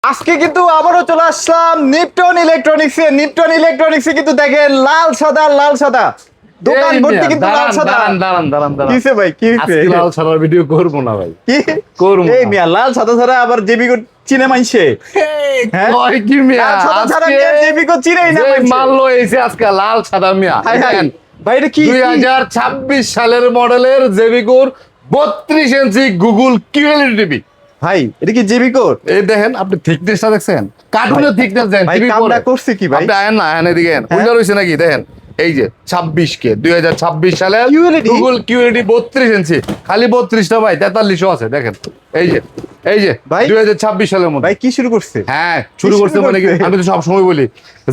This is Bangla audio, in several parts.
আজকে কিন্তু আবারও চলে আসলাম নিপটন ইলেকট্রনিক্সে। নিপটন ইলেকট্রনিক্সে কিন্তু দেখেন লাল সাদা দোকান ভর্তি কিন্তু লাল সাদা। দাঁড়ান কিসে ভাই কি হইছে? আজকে লাল সাদার ভিডিও করব না ভাই, কি করব এই না। মিয়া লাল সাদা ছাড়া আবার জেবিকো চিনে মাইছে? হ্যাঁ? কয় কি মিয়া, লাল সাদা ছাড়া আজকে মিয়া জেবিকো চিনেই না যে মাইছে। মাল লইছে আজকে লাল সাদা মিয়া। হাই হাই দেখেন, ভাই এটা কি 2026 সালের মডেলের জেবিকোর 32 ইঞ্চি গুগল কিউএলইডি টিভি। ভাই এটা কি জেবিকোর? এই দেখেন, আপনি থিকনেসটা দেখছেন, কার্টুনের থিকনেস দেন। ভাই কামটা করছে কি ভাই? আপনি আয়েন এদিকে আয়েন, ওইটা রইছে নাকি দেখেন। এই যে 26K 2026 সালের QLED? গুগল কিউএলইডি 32 ইঞ্চি, খালি 32টা ভাই, 4300 আছে দেখেন। এই যে ভাই 2026 সালের মধ্যে। ভাই কি শুরু করছে? হ্যাঁ, শুরু করছে মানে কি, আমি তো সব সময় বলি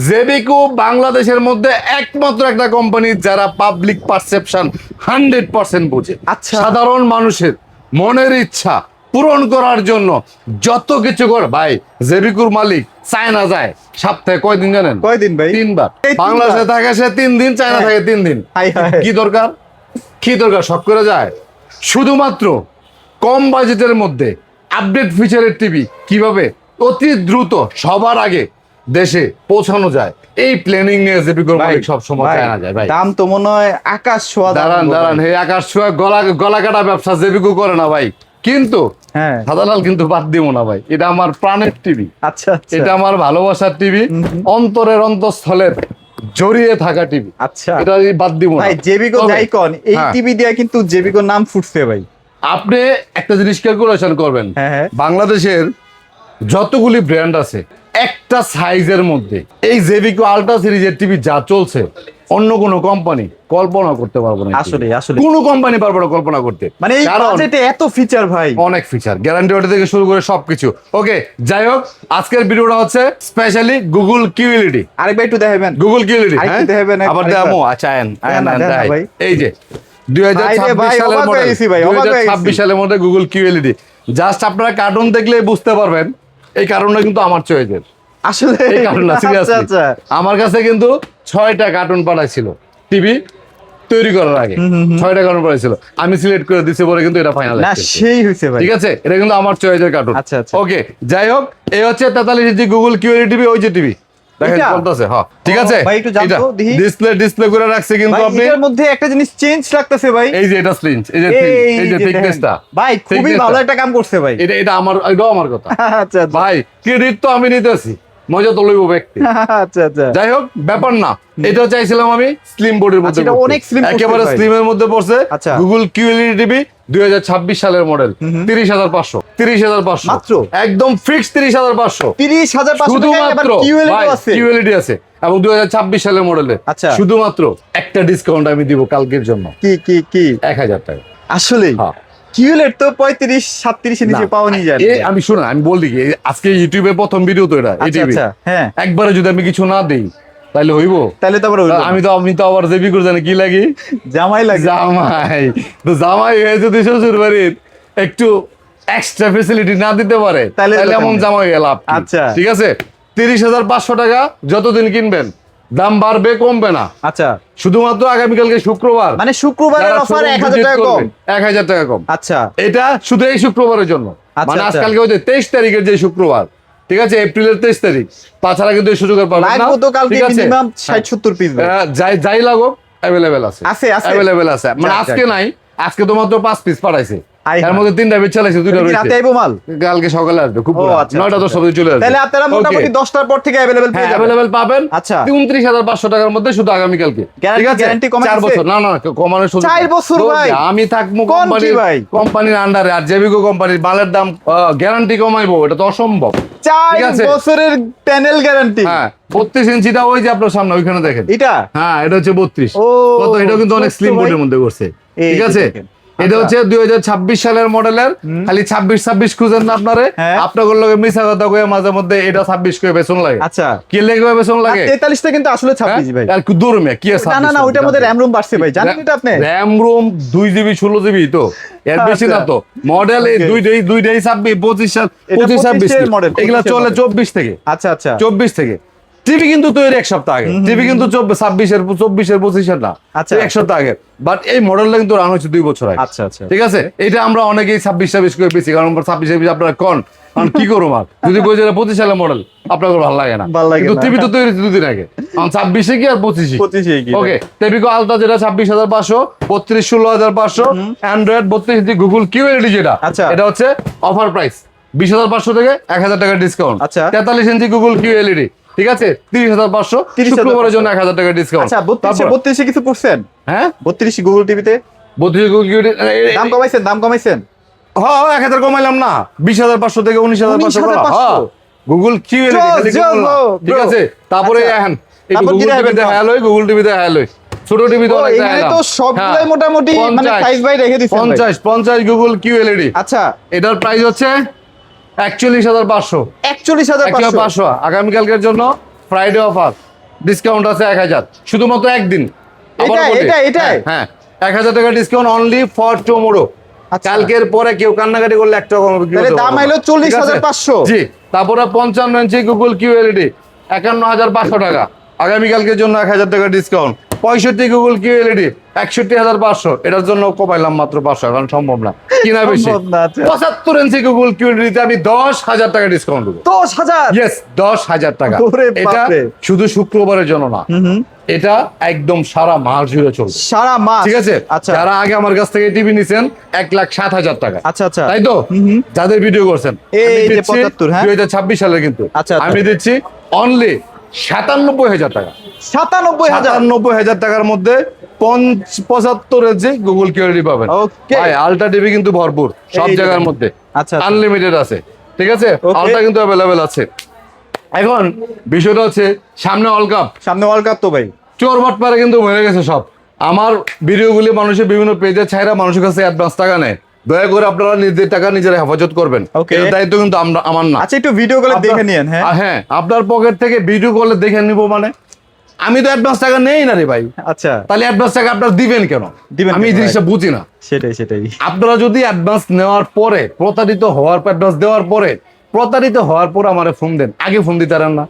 জেবিকো বাংলাদেশের মধ্যে একমাত্র একটা কোম্পানি যারা পাবলিক পারসেপশন 100% বোঝে। আচ্ছা। সাধারণ মানুষের মনের ইচ্ছা পূরণ করার জন্য যত কিছু করে ভাই। জেবিকোর মালিক চায়না যায় সপ্তাহে কয়দিন জানেন? কয়দিন ভাই? 3 বার। এই 3 বার? বাংলাদেশে থাকে সে 3 দিন, চায়না হ্যাঁ। থাকে 3 দিন। High high. কি দরকার শখ করে যায়? শুধুমাত্র কম বাজেটের মধ্যে আপডেট ফিচারের টিভি কিভাবে অতি দ্রুত সবার আগে দেশে পৌঁছানো যায়, এই প্ল্যানিং নিয়ে জেবিকোর মালিক সব সময় চায়না যায় ভাই। দাম তো মনে হয় আকাশ ছোঁয়া দাম। দাঁড়ান, হে আকাশ ছোঁয়া গলা কাটা ব্যবসা জেবিকো করে না ভাই। কিন্তু হ্যাঁ সাদালাল কিন্তু বাদ দিব না ভাই, এটা আমার প্রাণের টিভি, আচ্ছা আচ্ছা এটা আমার ভালোবাসার টিভি, অন্তরের অন্তঃস্থলের জড়িয়ে থাকা টিভি, আচ্ছা এটা বাদ দিব না ভাই। জেবিকো তবে, জাইকন এই হ্যাঁ, টিভি দিয়া কিন্তু জেবিকোর নাম ফুটছে ভাই। আপনি একটা জিনিস ক্যালকুলেশন করবেন, হ্যাঁ। বাংলাদেশের যতগুলি ব্র্যান্ড আছে একটা সাইজের মধ্যে এই জেবিকো আলট্রা সিরিজের টিভি যা চলছে, অন্য কোনো কোম্পানি কল্পনা করতে পারবে না। আসলে কোনো কোম্পানি পারবে না কল্পনা করতে, মানে এই কারণ বাজেটে এত ফিচার ভাই। অনেক ফিচার, গ্যারান্টি ওয়ারেন্টি থেকে শুরু করে সবকিছু। ওকে, যাই হোক, আজকের ভিডিওটা হচ্ছে স্পেশালি গুগল কিউএলইডি। আরেকবার একটু দেখাবেন। গুগল কিউএলইডি, আরেকটু হ্যাঁ দেখাবেন আবার আরেকবার। দেখামো। আচ্ছা আয়েন দেখান না ভাই। এই যে 2026 ভাই, সালের অবাক হয়ে মডেল, গেছি ভাই, অবাক হয়ে গেছি। 2026 সালের মধ্যে গুগল কিউএলইডি। জাস্ট আপনারা কার্টুন দেখলেই বুঝতে পারবেন এই কার্টুনটা কিন্তু আমার চয়েসের। আসলে এই কার্টুনটা আচ্ছা সিরিয়াসলি আচ্ছা আমার কাছে কিন্তু 6টা কার্টুন পাঠাইছিল টিভি তৈরি করার আগে। 6টা কার্টুন পাঠাইছিল, আমি সিলেক্ট করে দিছি, পরে কিন্তু এটা ফাইনাল। না সেই হইছে ভাই। ঠিক আছে, এটা কিন্তু আমার চয়েসের কার্টুন। আচ্ছা, আচ্ছা। ওকে, যাই হোক, এই হচ্ছে 43 ইঞ্চি গুগল কিউএলইডি টিভি, ওই যে টিভি দেখেন এটা? চলতেছে। হ্যাঁ ঠিক ও, আছে, ভাই একটু জানতো, দেখি। ডিসপ্লে করে রাখছে কিন্তু ভাই আপনি। এটার মধ্যে একটা জিনিস চেঞ্জ লাগতেছে ভাই। এই যে এটা স্লিঞ্জ, এই যে এই যে থিকনেসটা দেখেন। ভাই খুবই thickness ভালো টা। একটা কাম করছে ভাই। এটা এটাও আমার কথা আচ্ছা আচ্ছা ভাই, ক্রেডিট তো আমি নিতেছি, মজা তো লইব ব্যক্তি। আচ্ছা আচ্ছা যাই হোক, ব্যাপার না, এটা চাইছিলাম আমি স্লিম বোর্ডের মধ্যে আচ্ছা, এটা করতে। অনেক slim করছে একেবারে ভাই। স্লিমের মধ্যে পড়ছে। আচ্ছা। গুগল কিউএলইডি টিভি 2026 সালের মডেল, 30,500 মাত্র? একদম ফিক্স 30,500। 30,500 টাকা শুধুমাত্র কিউএলইডি আছে। কিউএলইডি আছে এবং 2026 সালের মডেলে। আচ্ছা। শুধুমাত্র একটা ডিসকাউন্ট আমি দিব কালকের জন্য, কি 1000 টাকা। আসলে হ্যাঁ। কিউএলইডি তো 35-37 এর নিচে না, পাওয়া যায় না। আমি শুনুন, আমি বলি কি, আজকে ইউটিউবে প্রথম ভিডিও তো এটা, এই আচ্ছা টিভি। আচ্ছা হ্যাঁ, একবারে যদি আমি কিছু না দেই তাহলে হইব? তাহলে তো আবার হইলো না। আমি তো আবার জেবিকোর জানি কি লাগি, জামাই লাগে। জামাই হয়ে যদি শ্বশুর বাড়ির একটু এক্সট্রা ফেসিলিটি না দিতে পারে তাহলে তাহলে এমন দোকানে। জামাই গেল। আচ্ছা। ঠিক আছে, 30,500 টাকা যতদিন কিনবেন, দাম বাড়বে কমবে না। আচ্ছা শুধুমাত্র আগামীকালকে শুক্রবার, মানে শুক্রবারের যারা অফার showroom 1000 visit টাকা কম। করবেন, 1000 টাকা কম। আচ্ছা এটা শুধু এই শুক্রবারের জন্য। আচ্ছা, মানে আচ্ছা। আজকালকে ওই যে 23 তারিখের যে শুক্রবার, ঠিক আছে, এপ্রিলের 23 তারিখ, তাছাড়া কিন্তু এই সুযোগ আর পাবেন লাইভ না। তো কালকে ঠিক আছে? মিনিমাম 60-70 পিস যাই লাগুক অ্যাভেলেবেল আছে, আছে। অ্যাভেলেবেল আছে। মানে যাক, আজকে যাক। নাই, আজকে তো মাত্র 5 পিস পাঠাইছে, আই এর হ্যাঁ। মধ্যে 3টা বেচ চালাইছে, 2টা রাতে রয়েছে। আইবো মাল। কালকে সকালে আসবে, খুব ও, ভোর, আচ্ছা, 9টা আচ্ছা। 10 অবধি চলে আসবে। তাহলে আপনারা মোটামুটি Okay. 10টার পর থেকে अवेलेबल পেয়ে হ্যাঁ, যাবেন। অ্যাভেলেবেল পাবেন। আচ্ছা। 29,500 টাকার মধ্যে শুধু আগামীকালকে। ঠিক আছে, গ্যারান্টি কমাই 4 দিছে? বছর না কমানোর সুযোগ 4 নেই। বছর তো ভাই? আমি থাকবো কোন কি ভাই? কোম্পানির আন্ডারে, আর জেবিকো কোম্পানির মালের দাম গ্যারান্টি কমাইবো, এটা তো অসম্ভব। 4 ঠিক আছে। বছরের প্যানেল গ্যারান্টি। হ্যাঁ, 32 ইঞ্চিটা ওই যে আপনার সামনে ওইখানে দেখেন। এটা হ্যাঁ, এটা হচ্ছে 32। ও, কত, এটা কিন্তু অনেক ছোট্ট স্লিম ভাই। বোর্ডের মধ্যে করছে। এই ঠিক যে আছে, দেখেন। এটা আচ্ছা। হচ্ছে 2026 সালের মডেলের। খালি 26 খুঁজেন না আপনারে, হ্যাঁ। আপনাদের লগে মিছা কথা কয়ে মাঝে মধ্যে এটা 26 কয়ে বেচন লাগে। আচ্ছা। কি লেগে বেচন লাগে? 43টা কিন্তু আসলে 26 ভাই। আর কি দূর মে কি আছে? না ওইটার মধ্যে র‍্যাম রুম বাড়ছে ভাই, জানেন এটা আপনি? র‍্যাম রুম 2GB 16GB তো, এর বেশি না তো। মডেল এই Okay. দুইটাই 26 25 এটা 26 এর model, এগুলা 25 এর চলে model। 24 থেকে। আচ্ছা আচ্ছা 24 থেকে। টিভি কিন্তু তৈরি এক সপ্তাহ আগে, টিভি কিন্তু 26 এর 25 এর না, আচ্ছা। এক সপ্তাহ আগে। বাট এই মডেলটা কিন্তু রান হচ্ছে 2 বছর আগে। আচ্ছা আচ্ছা ঠিক আছে, এটা আমরা অনেকেই 26 করে বেশি, কারণ 26 আপনারা কোন কারণ কি করবো আর যদি বই যেটা 25 সালের মডেল আপনার ভালো লাগে না, ভাল লাগে কিন্তু না। টিভি তো তৈরি হয়েছে 2 দিন আগে, এখন 26 কি আর 25 25 কি ওকে। টেবিকো আলট্রা যেটা 26,500, 32 16,500, অ্যান্ড্রয়েড 32 ইঞ্চি গুগল কিউএলইডি যেটা, আচ্ছা। এটা হচ্ছে অফার প্রাইস 20,500 থেকে 1,000 টাকা ডিসকাউন্ট। আচ্ছা। 43 ইঞ্চি গুগল কিউএলইডি, ঠিক আছে, 30,500, 30,500 শুক্রবারের জন্য 1,000 টাকা ডিসকাউন্ট। আচ্ছা 32 কিছু পড়ছেন? হ্যাঁ 32 গুগল টিভিতে 32 গুগল কিউএলইডি দাম কমাইছেন? হ্যাঁ 1,000 কমাইলাম না, 20,500 থেকে 19,500 19,500 গুগল কিউএলইডি, ঠিক আছে। তারপরে আচ্ছা। এখন এই তারপর গুগল কি দেখাবেন? টিভিতে হ্যালোই, গুগল টিভিতে হ্যালোই, ছোট টিভিতে ও, অনেক এখানে দেখালাম। তো সবগুলাই হ্যাঁ, মোটামুটি মানে 50, সাইজ বাই রেখে দিছেন ভাই। 50 গুগল কিউএলইডি, আচ্ছা এটার প্রাইস হচ্ছে 41,500, 41,500 আগামীকালকের জন্য ফ্রাইডে অফার, ডিসকাউন্ট আছে 1,000, শুধুমাত্র একদিন। আবার এটাই, বলি, এটাই? হ্যাঁ 1,000 টাকা ডিসকাউন্ট অনলি ফর টুমরো। আচ্ছা। কালকের পরে কেউ কান্নাকাটি করলে 1 টাকা কম বিক্রি তাহলে করতে দাম পারবো না। আইলো ঠিক আছে? 40,500 জি, তারপরে 55 ইঞ্চি গুগল কিউএলইডি 51,500 টাকা, আগামীকালকের জন্য 1,000 টাকা ডিসকাউন্ট। 65 গুগল কিউএলইডি 61,500, এটার জন্য কমাইলাম মাত্র 500, কারণ সম্ভব না কিনা বেশি। সম্ভব না, আচ্ছা। 75 ইঞ্চি গুগল কিউএলইডিতে আমি 10,000 টাকা ডিসকাউন্ট দেবো। 10,000 ইয়েস 10,000 টাকা। ওরে এটা বাপরে। শুধু শুক্রবারের জন্য না, এটা একদম সারা মাস জুড়ে চলবে, সারা মাস, ঠিক আছে। আচ্ছা যারা আগে আমার কাছ থেকে টিভি নিছেন 1,07,000 টাকা, আচ্ছা আচ্ছা তাই তো, যাদের ভিডিও করছেন এই আমি যে দিচ্ছি 75, হ্যাঁ? 2026 সালে কিন্তু আচ্ছা, আচ্ছা। আমি দিচ্ছি অনলি 97,000 টাকা। 97,000 97,000 টাকার মধ্যে 75 ইঞ্চি গুগল কিউএলইডি পাবেন। Okay. ভাই আলট্রা টিভি কিন্তু ভরপুর সব এই জায়গার দেখেন। মধ্যে, আচ্ছা, আচ্ছা। আনলিমিটেড আছে, ঠিক আছে, Okay. আলট্রা কিন্তু অ্যাভেলেবেল আছে। এখন বিষয়টা হচ্ছে সামনে ওয়ার্ল্ড কাপ, সামনে ওয়ার্ল্ড কাপ তো ভাই। চোর বাটপারে কিন্তু মরে গেছে সব। আমার ভিডিওগুলি মানুষের বিভিন্ন পেজে ছাইরা মানুষের কাছে অ্যাডভান্স টাকা নেয়, দয়া করে আপনারা নিজের টাকা নিজেরা হেফাজত করবেন, Okay. এর দায়িত্ব কিন্তু আমার না। আচ্ছা একটু ভিডিও গুলো দেখে নিয়েন, হ্যাঁ হ্যাঁ আপনার পকেট থেকে ভিডিও কলে দেখে নিব, মানে আমি তো অ্যাডভান্স টাকা নেই না রে ভাই, আচ্ছা তাহলে অ্যাডভান্স টাকা আপনারা দিবেন কেন? দিবেন আমি এই কেন, জিনিসটা বুঝি না। সেটাই আপনারা যদি অ্যাডভান্স নেওয়ার পরে প্রতারিত হওয়ার পর, অ্যাডভান্স দেওয়ার পরে প্রতারিত হওয়ার পর আমারে ফোন দেন, আগে ফোন দিতে পারেন না?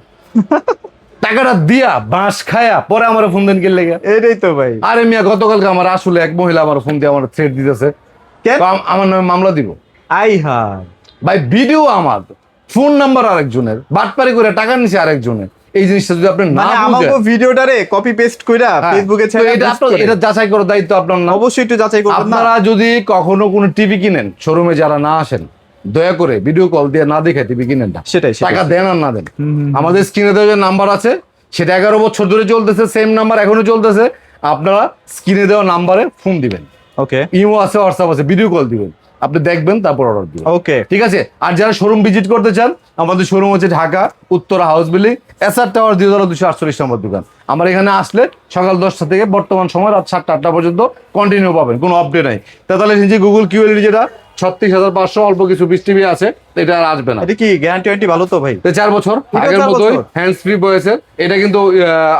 টাকাটা দিয়া বাঁশ খায়া পরে আমার ফোন দেন কে লেগে? এটাই তো ভাই। আরে মিয়া গতকালকে আমার আসলে এক মহিলা আমার ফোন দিয়ে আমার থ্রেট দিতেছে, কেন? আমার নামে মামলা দিব। আই হাই, ভাই ভিডিও আমার, ফোন নাম্বার আরেকজনের, বাটপারি করে টাকা নিছে আরেকজনের, এই জিনিসটা যদি আপনি না মানে বুঝেন, আমাকে ভিডিওটারে কপি পেস্ট কইরা হ্যাঁ, ফেসবুকে তো ছেড়ে এটা আপনার- এটা যাচাই করার দায়িত্ব আপনার না। অবশ্যই একটু যাচাই করবেন না। আপনারা যদি কখনো কোনো টিভি কিনেন, শোরুমে যারা না আসেন, দয়া করে ভিডিও কল দিয়ে না দেখে টিভি কিনেন না। সেটাই। টাকা দেন আর না দেন, আমাদের স্ক্রিনে দেওয়া যে নাম্বার আছে সেটা 11 বছর ধরে চলতেছে, সেম নাম্বার এখনো চলতেছে। আপনারা স্ক্রিনে দেওয়া নাম্বারে ফোন দিবেন, ওকে ইমো আছে, হোয়াটসঅ্যাপ আছে, ভিডিও কল দিবেন, আপনি দেখবেন তারপর অর্ডার দিবেন, ওকে ঠিক আছে। আর যারা শোরুম ভিজিট করতে চান, আমাদের শোরুম হচ্ছে Dhaka Uttara house building, SR tower 2248 নম্বর দোকান। আমার এখানে আসলে সকাল 10টা থেকে বর্তমান সময় রাত 7টা-8টা পর্যন্ত কন্টিনিউ পাবেন, কোনো আপডেট নাই। 43 ইঞ্চি গুগল কিউএলইডি যেটা 36,500, অল্প কিছু 20 টিভি আছে, এটা আর আসবে না। এটা কি গ্যারান্টি ভালো তো ভাই? 4 বছর এটাও আগের 4 মতোই বছর? হ্যান্ডস ফ্রি বয়েসের, এটা কিন্তু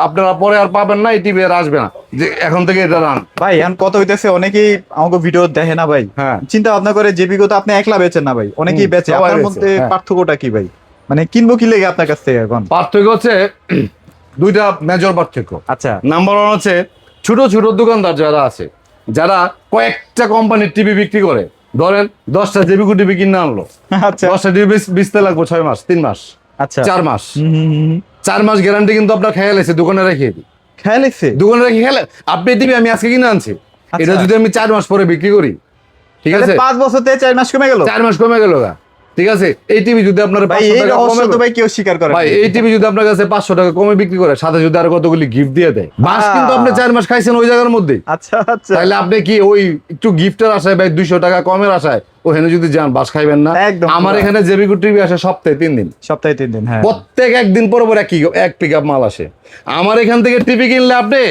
আপনারা পরে আর পাবেন না, এই টিভি আর আসবে না, যে এখন থেকে এটা রান। ভাই এখন কত হইতেছে, অনেকেই আমাকে ভিডিও দেখে না ভাই, হ্যাঁ। চিন্তা ভাবনা করে যে বিগত আপনি একলা বেচেন না ভাই, অনেকেই বেচে। সবাই আপনার বেচে, মধ্যে হ্যাঁ। পার্থক্যটা কি ভাই? মানে কিনবো কি লেগে আপনার কাছ থেকে এখন? পার্থক্য হচ্ছে দুইটা মেজর পার্থক্য। আচ্ছা নাম্বার 1 হচ্ছে ছোট ছোট দোকানদার যারা আছে, যারা কয়েকটা কোম্পানির টিভি বিক্রি করে, ধরেন 10টা জেবিকু টিভি কিনে আনলো, আচ্ছা 10টা টিভি বেচতে লাগবে 6 মাস, 3 মাস, আচ্ছা 4 মাস, হুম। 4 মাস গ্যারান্টি কিন্তু আপনার খেয়াল আছে, দোকানে রেখে দিই, খেয়াল আছে? দোকানে রেখে খেয়াল। আপনি টিভি আমি আজকে কিনে আনছি, আচ্ছা। এটা যদি আমি 4 মাস পরে বিক্রি করি, ঠিক আছে, 5 বছর থেকে 4 মাস কমে গেল 4 মাস কমে গেল গা, ঠিক আছে। এই টিভি যদি আপনার ভাই, 500 এই টাকা রহস্য কমে, তো ভাই কেউ স্বীকার করে না। ভাই এই টিভি যদি আপনার কাছে 500 টাকা কমে বিক্রি করে, সাথে যদি আর কতগুলি গিফট দিয়ে দেয়, মাস কিন্তু আপনি 4 মাস খাইছেন ওই জায়গার মধ্যে, আচ্ছা আচ্ছা তাহলে আপনি কি ওই একটু গিফটের আশায় ভাই 200 টাকা কমের আশায় ওখানে যদি যান, বাস খাইবেন না। একদম আমার পুরা। এখানে জেবিকু টিভি আসে সপ্তাহে 3 দিন, সপ্তাহে 3 দিন, হ্যাঁ প্রত্যেক একদিন পর পর এক পিক আপ মাল আসে। আমার এখান থেকে টিভি কিনলে আপনি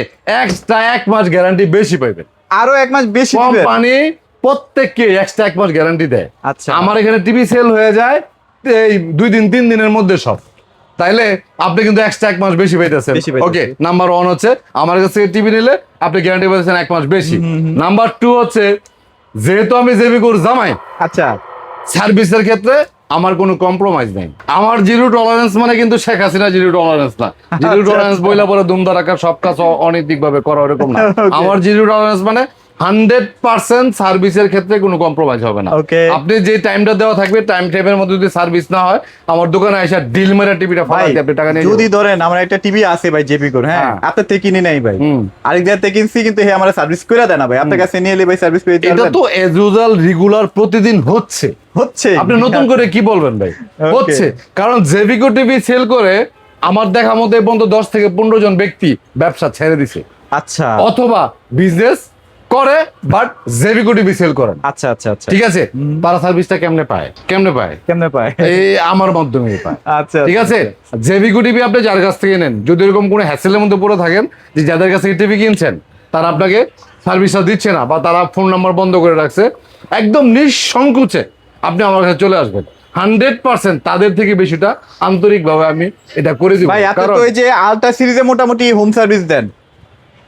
এক্সট্রা 1 মাস গ্যারান্টি বেশি পাইবেন। আরো 1 মাস বেশি দিবেন। কোম্পানি প্রত্যেককে এক্সট্রা 1 মাস গ্যারান্টি দেয়। আচ্ছা। আমার এখানে টিভি সেল হয়ে যায় এই 2 দিন 3 দিনের মধ্যে সব, তাইলে আপনি কিন্তু এক্সট্রা 1 মাস বেশি পাইতেছেন। বেশি পাইতেছেন। ওকে, নাম্বার 1 হচ্ছে আমার কাছ থেকে টিভি নিলে আপনি গ্যারান্টি পাচ্ছেন 1 মাস বেশি। নাম্বার 2 হচ্ছে যেহেতু আমি জেবিকুর জামাই, আচ্ছা সার্ভিসের ক্ষেত্রে আমার কোনো কম্প্রোমাইজ নেই। আমার জিরো টলারেন্স মানে কিন্তু শেখ হাসিনা জিরো টলারেন্স না। জিরো আচ্ছা, টলারেন্স আচ্ছা। বইলা পরে দুমদারাকার সব কাজ অনৈতিক ভাবে করা, ওরকম না। Okay. আমার জিরো টলারেন্স মানে 100% সার্ভিসের ক্ষেত্রে কোনো কম্প্রোমাইজ হবে না। Okay. আপনি যে টাইমটা দেওয়া থাকবে টাইম টেবিলের মধ্যে যদি সার্ভিস না হয় আমার দোকানে এসে ডিল মেরা টিভিটা ভাই ফাটাতে আপনি টাকা নিয়ে যদি ধরেন আমার একটা টিভি আছে ভাই জেপি কোর, হ্যাঁ হ্যাঁ। আপনার থেকে কিনে নাই ভাই, হুম। আরেক জায়গা থেকে কিনছি কিন্তু হে আমার সার্ভিস করে দেয় না ভাই, আপনার কাছে নিয়ে এলে ভাই সার্ভিস পেয়ে এটা তো এজ ইউজুয়াল রেগুলার প্রতিদিন হচ্ছে। হচ্ছে। আপনি নতুন করে কি বলবেন ভাই? Okay. হচ্ছে, কারণ জেভিকো টিভি সেল করে আমার দেখা মতো এই পর্যন্ত 10 থেকে 15 জন ব্যক্তি ব্যবসা ছেড়ে দিছে, আচ্ছা অথবা বিজনেস করে বাট জেভিকো টিভি সেল করেন। আচ্ছা আচ্ছা আচ্ছা ঠিক আছে, তারা সার্ভিসটা কেমনে পায়? কেমনে পায়? কেমনে পায়? এই আমার মাধ্যমে পায়। আচ্ছা ঠিক আছে, জেভিকো টিভি আপনি যার কাছ থেকে নেন, যদি এরকম কোনো হ্যাসেলের মধ্যে পড়ে থাকেন যে যাদের কাছ থেকে টিভি কিনছেন তারা আপনাকে সার্ভিসটা দিচ্ছে না বা তারা ফোন নাম্বার বন্ধ করে রাখছে, একদম নিঃসংকোচে আপনি আমার কাছে চলে আসবেন। 100% তাদের থেকে বেশিটা আন্তরিকভাবে আমি এটা করে দিব। ভাই আপনি তো ওই যে আলট্রা সিরিজে মোটামুটি হোম সার্ভিস দেন,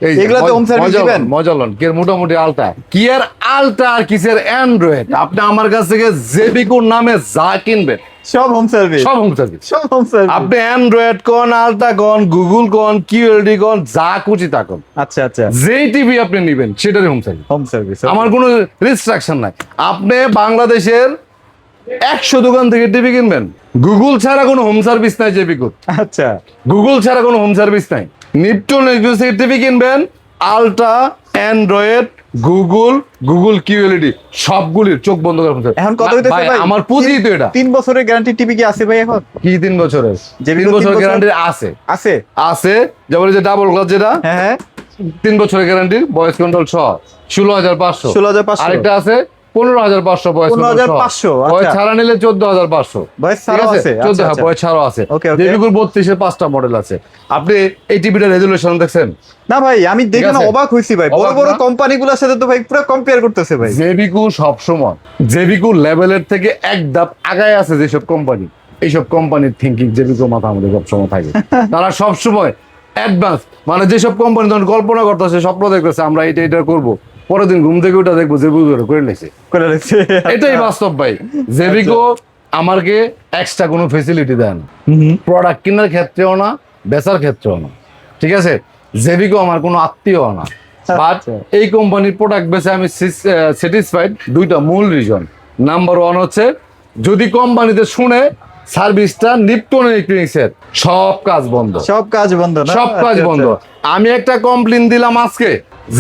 এই যে এগুলা তো home service মজা দিবেন? লন, মজা লন। কি আর মোটামুটি আলটা কি আর আলটা আর কিসের অ্যান্ড্রয়েড, আপনি আমার কাছ থেকে জেবিকোর নামে যা কিনবেন সব হোম সার্ভিস, সব হোম সার্ভিস। সব হোম সার্ভিস। আপনি অ্যান্ড্রয়েড কোন, আলটা কোন, গুগল কোন, কিউএলডি কোন, যা খুশি তা কোন, আচ্ছা আচ্ছা যেই টিভি আপনি নেবেন সেটারই হোম সার্ভিস। হোম সার্ভিস আমার কোনো রেস্ট্রিকশন নাই। আপনি বাংলাদেশের 100 দোকান থেকে টিভি কিনবেন, গুগল ছাড়া কোনো হোম সার্ভিস নাই জেবিকোর। আচ্ছা গুগল ছাড়া কোনো হোম সার্ভিস নাই। নিপটন এক্সক্লুসিভ টিভি কিনবেন, আলট্রা, অ্যান্ড্রয়েড, গুগল কিউএলইডি সবগুলির চোখ বন্ধ করে ফেলতে হবে। এখন কত হইতেছে ভাই, ভাই? আমার পুঁজি তো এটা। 3 বছরের গ্যারান্টি টিভি কি আছে ভাই এখন? কি 3 বছরের? যেবিকো 3 বছরের 3 বছর? গ্যারান্টি আছে, আছে আছে। যেমন এই যে ডাবল গ্লাস যেটা হ্যাঁ হ্যাঁ 3 বছরের গ্যারান্টি, ভয়েস কন্ট্রোল সহ 16,500। 16,500 আরেকটা আছে 15,500 ভয়েস কন্ট্রোল 15,500 সহ। ভয়েস আচ্ছা। ছাড়া নিলে 14,500। ভয়েস ঠিক ছাড়াও আছে, আছে? 14 আচ্ছা, হ্যাঁ, আচ্ছা। ভয়েস ছাড়াও আছে। Okay, okay. জেবিকোর 32-এর 5টা মডেল আছে। আপনি এই টিভিটার রেজুলেশন দেখছেন? না ভাই আমি দেখে না আছে? অবাক হইছি ভাই, বড় অবাক বড় না? কোম্পানিগুলোর সাথে তো ভাই পুরো কম্পেয়ার করতেছে ভাই। জেবিকো সবসময় জেবিকো লেভেলের থেকে এক ধাপ আগায় আছে যেসব কোম্পানি, এইসব কোম্পানির থিঙ্কিং জেবিকো মাথা আমাদের সবসময় থাকে। তারা সবসময় অ্যাডভান্স, মানে যেসব কোম্পানি তখন কল্পনা করতেছে, স্বপ্ন দেখতেছে আমরা এটা করবো, পরের দিন ঘুম থেকে ওটা দেখবো জেবিকো করে নিয়েছে। করে রেখেছে। এটাই বাস্তব ভাই। জেবিকো আমাকে এক্সট্রা কোনো ফেসিলিটি দেয় না, হুম প্রোডাক্ট কেনার ক্ষেত্রেও না, বেচার ক্ষেত্রেও না। ঠিক আছে, জেবিকো আমার কোনো আত্মীয় না, বাট আচ্ছা। এই কোম্পানির প্রোডাক্ট বেচে আমি স্যাটিসফাইড। দুইটা মূল রিজন। নাম্বার 1 হচ্ছে যদি কোম্পানিতে শুনে সার্ভিসটা নিপটন ইলেকট্রনিক্সের সব কাজ বন্ধ, সব কাজ বন্ধ না? সব কাজ আচ্ছা, বন্ধ। আচ্ছা। আমি একটা কমপ্লেন দিলাম আজকে,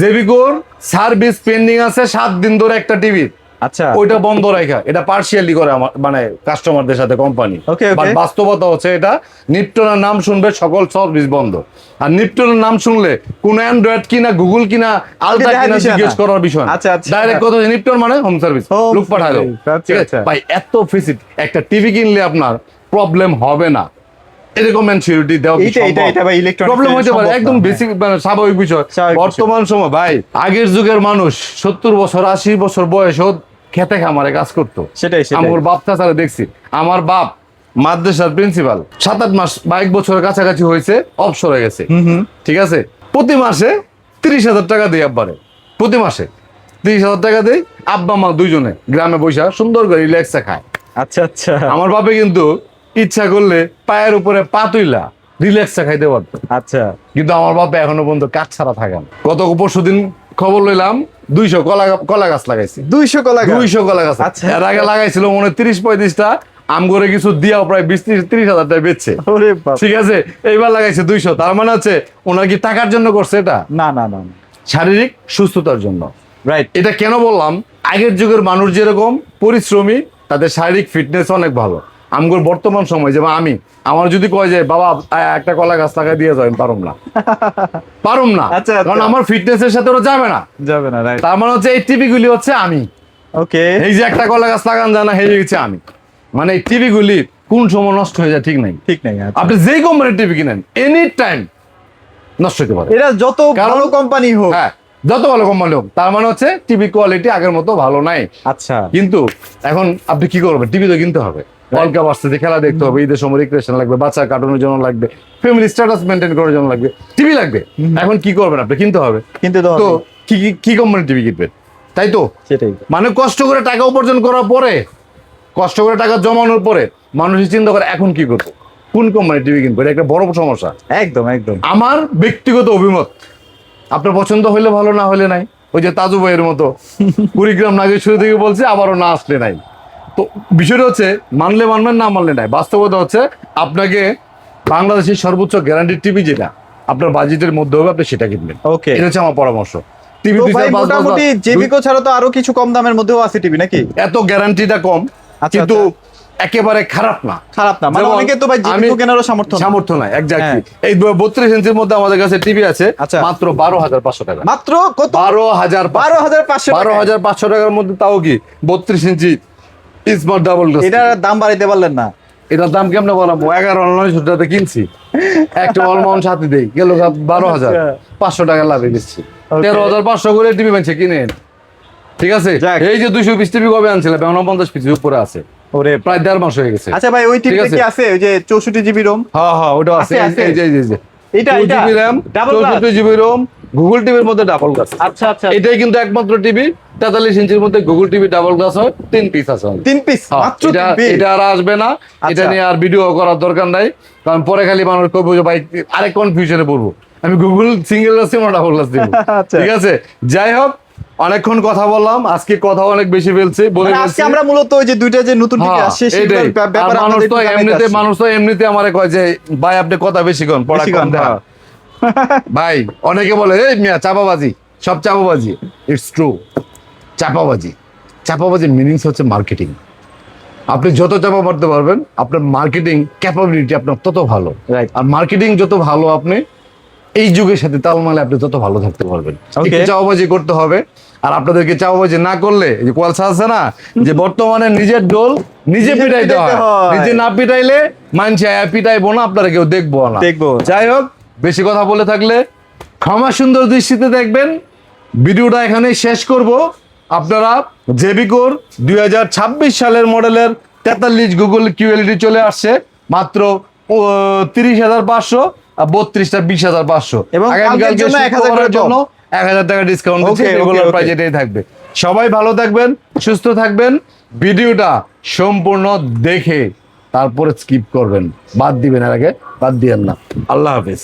জেবিকোর সার্ভিস পেন্ডিং আছে 7 দিন ধরে একটা টিভির, আচ্ছা ওইটা বন্ধ রাখা, এটা পার্সিয়ালি করে আমার মানে কাস্টমারদের সাথে কোম্পানি। Okay, okay. বাট বাস্তবতা হচ্ছে এটা নিপটনের নাম শুনবে সকল সার্ভিস বন্ধ। আর নিপটনের নাম শুনলে কোন অ্যান্ড্রয়েড কিনা, গুগল কিনা, আলট্রা দেখা কিনা বিষয় না। জিজ্ঞেস করার বিষয় না। আচ্ছা, আচ্ছা। ডাইরেক্ট কথা হচ্ছে নিপটন মানে হোম সার্ভিস, Home লোক পাঠায় দাও। service, আচ্ছা, ঠিক আছে আচ্ছা। ভাই, এত ফেসিলিটি একটা টিভি কিনলে আপনার প্রবলেম হবে না, এরকম এনসিউরিটি দেওয়া এটা ভাই electronics প্রবলেম হতে পারে, সম্ভব না, একদম হ্যাঁ। বেসিক মানে স্বাভাবিক বিষয়। স্বাভাবিক বিষয়। বর্তমান সময় ভাই, আগের যুগের মানুষ 70 বছর 80 বছর বয়সেও খেতে খামারে কাজ করতো। সেটাই সেটাই। আমার বাপ চাচারা দেখছি, আমার বাপ মাদ্রাসার প্রিন্সিপাল 7-8 মাস বা 1 বছরের কাছাকাছি হয়েছে, অবসর হয়ে গেছে। ঠিক আছে, প্রতি মাসে 30,000 টাকা দেয় আব্বারে, প্রতি মাসে 30,000 টাকা দেয়। আব্বা মা দুইজনে গ্রামে বসে সুন্দর করে রিল্যাক্সে খায়। আচ্ছা আচ্ছা আমার বাপে কিন্তু ইচ্ছা করলে পায়ের উপরে পা তুইলা রিল্যাক্সে খাইতে পারতো, আচ্ছা কিন্তু আমার বাবা এখনো পর্যন্ত কাজ ছাড়া থাকেন। গত পরশুদিন খবর লইলাম 200 কলা গাছ লাগাইছে। 200 কলা গাছ? 200 কলা গাছ। আচ্ছা। এর আগে লাগাইছিল মনে 30-35টা, আম করে কিছু দিয়াও প্রায় 20-30 হাজার টাকা বেচছে। ওরে বাপ। ঠিক আছে, এইবার লাগাইছে 200। তার মানে হচ্ছে ওনার কি টাকার জন্য করছে? এটা না না না শারীরিক সুস্থতার জন্য। রাইট। এটা কেন বললাম? আগের যুগের মানুষ যেরকম পরিশ্রমী, তাদের শারীরিক ফিটনেস অনেক ভালো। আমগোর বর্তমান সময় যেমন আমার যদি কয় যে বাবা একটা কলা গাছ লাগাই দিয়ে যাবেন, পারুম না। আচ্ছা, আচ্ছা। কারণ আমার ফিটনেসের সাথে ওরা যাবে না। যাবে না, রাইট। তার মানে হচ্ছে এই টিভি গুলি হচ্ছে আমি, ওকে এই যে একটা কলা গাছ লাগান যায় না, হয়ে গেছে আমি। মানে এই টিভি গুলি কোন সময় নষ্ট হয়ে যায় ঠিক নাই। ঠিক নাই। আচ্ছা। আপনি যেই কোম্পানির টিভি কিনেন এনি টাইম নষ্ট হতে পারে। এটা যত কারণ- ভালো কোম্পানি হোক। হ্যাঁ, যত ভালো কোম্পানি হোক, তার মানে হচ্ছে টিভি কোয়ালিটি আগের মতো ভালো নাই। আচ্ছা কিন্তু এখন আপনি কি করবেন? টিভি তো কিনতে হবে, ওয়ার্ল্ড কাপ আসছে, খেলা দেখতে হবে, ঈদের সময় রিক্রিয়েশন লাগবে, বাচ্চা কার্টুনের জন্য লাগবে, ফ্যামিলি স্ট্যাটাস মেনটেন করার জন্য লাগবে, টিভি লাগবে। এখন কি করবেন? আপনি কিনতে হবে। কিন্তু তো তো কি কোম্পানির টিভি কিনবেন? তাই তো, সেটাই। মানে কষ্ট করে টাকা উপার্জন করার পরে, কষ্ট করে টাকা জমানোর পরে মানুষই চিন্তা করে এখন কি করবো, কোন কোম্পানির টিভি কিনবো। এটা একটা বড় সমস্যা। একদম একদম। আমার ব্যক্তিগত অভিমত, আপনার পছন্দ হইলে ভালো, না হলে নাই, ওই যে তাজু ভাইয়ের মতো কুড়িগ্রাম নাগের শুরু থেকে বলছে, আবারও না আসলে নাই। তো বিষয়টা হচ্ছে মানলে মানবেন, না মানলে নাই। বাস্তবতা হচ্ছে আপনাকে বাংলাদেশের সর্বোচ্চ গ্যারান্টি টিভি যেটা আপনার বাজেটের মধ্যে হবে, আপনি সেটা কিনবেন। ওকে। এটা হচ্ছে আমার পরামর্শ। টিভি তো ভাই মোটামুটি জেবিকো ছাড়া তো আরো কিছু কম দামের মধ্যেও আছে টিভি নাকি? এত গ্যারান্টিটা কম, আচ্ছা, কিন্তু একেবারে খারাপ না। খারাপ না, মানে যেমন অনেকে তো ভাই জেবিকো কেনারও সামর্থ্য নাই এক্স্যাক্টলি। হ্যাঁ। এই 32 ইঞ্চির মধ্যে আমাদের কাছে টিভি আছে আচ্ছা। মাত্র 12,500 টাকা। মাত্র কত? 12,500 12,500 টাকার মধ্যে, তাও কি 32 ইঞ্চি স্মার্ট ডাবল গ্লাস। এটার দাম বাড়াইতে পারলেন না? এটার দাম কেমনে বলবো, 11,900 টাকাতে কিনছি, একটা অলমাউন্ট সাথে দেই গেল 12,500 টাকা লাভে দিচ্ছি। 13,500 করে টিভি বানছে কিনেন, ঠিক আছে। যাক। এই যে 220 টিভি কবে আনছিলাম, 49 পিসের উপরে আছে, ওরে প্রায় 1.5 মাস হয়ে গেছে। আচ্ছা ভাই, ওই টিভি আছে। কি আছে ওই যে 64 জিবি রোম? হ্যাঁ ওটা আছে। আছে। এই যে এটা 2 GB RAM, double glass. 64 GB ROM, Google টিভির মধ্যে ডাবল গ্লাস। আচ্ছা আচ্ছা, এটাই কিন্তু একমাত্র টিভি 43 ইঞ্চির মধ্যে গুগল টিভি ডাবল গ্লাস হয়, 3 পিস আছে। 3 পিস হ্যাঁ, মাত্র? এটা আর আসবে না। এটা আচ্ছা। নিয়ে আর ভিডিও করার দরকার নাই, কারণ পরে খালি মানুষ কইবো যে ভাই আরেক কনফিউশনে পড়বো, আমি গুগল সিঙ্গেল গ্লাস দিব না ডাবল গ্লাস দিব। আচ্ছা। ঠিক আছে, যাই হোক, অনেকক্ষণ কথা বললাম, আজকে কথা অনেক বেশি ফেলছি, বলে মানে আজকে আমরা মূলত ওই যে দুইটা যে নতুন টিভি হ্যাঁ, আসছে এটাই। সেটার আর ব্যাপারে মানুষ আমাদের তো একটু জানাইতে এমনিতে আসছি। মানুষ তো এমনিতে আমারে কয় যে ভাই আপনি কথা বেশি কন, পড়া বেশি কম কন, দেন। হ্যাঁ। ভাই অনেকে বলে এই মিয়া চাপাবাজি, সব চাপাবাজি। ইটস ট্রু, চাপাবাজি মিনিংস হচ্ছে মার্কেটিং। আপনি যত চাপা মারতে পারবেন, আপনার মার্কেটিং ক্যাপাবিলিটি আপনার তত ভালো। Right. আর মার্কেটিং যত ভালো, আপনি এই যুগের সাথে তাল মালে আপনি তত ভালো থাকতে পারবেন। Okay. একটু চাপাবাজি করতে হবে। আর আপনাদেরকে চাপাবাজি না করলে, এই যে কোয়ালসা আছে না, যে বর্তমানে নিজের ডোল নিজে পিটাইতে হয়, নিজে না পিটাইলে মানছে পিটাইবো না, আপনারা কেউ দেখবো না। দেখবো। যাই হোক, বেশি কথা বলে থাকলে ক্ষমা সুন্দর দৃষ্টিতে দেখবেন। ভিডিওটা এখানেই শেষ করব। আপনারা জেবিকোর 2026 সালের মডেলের 43 গুগল কিউএলইডি চলে আসছে মাত্র 30,500, আর 32টা 20,500, এবং কালকের জন্য 1,000 করে জন্য 1,000 টাকা ডিসকাউন্ট দিচ্ছে। Okay, regular okay. প্রাইস এটাই থাকবে। সবাই ভালো থাকবেন, সুস্থ থাকবেন। ভিডিওটা সম্পূর্ণ দেখে তারপরে স্কিপ করবেন, বাদ দিবেন, এর আগে বাদ দিবেন না। আল্লাহ হাফেজ।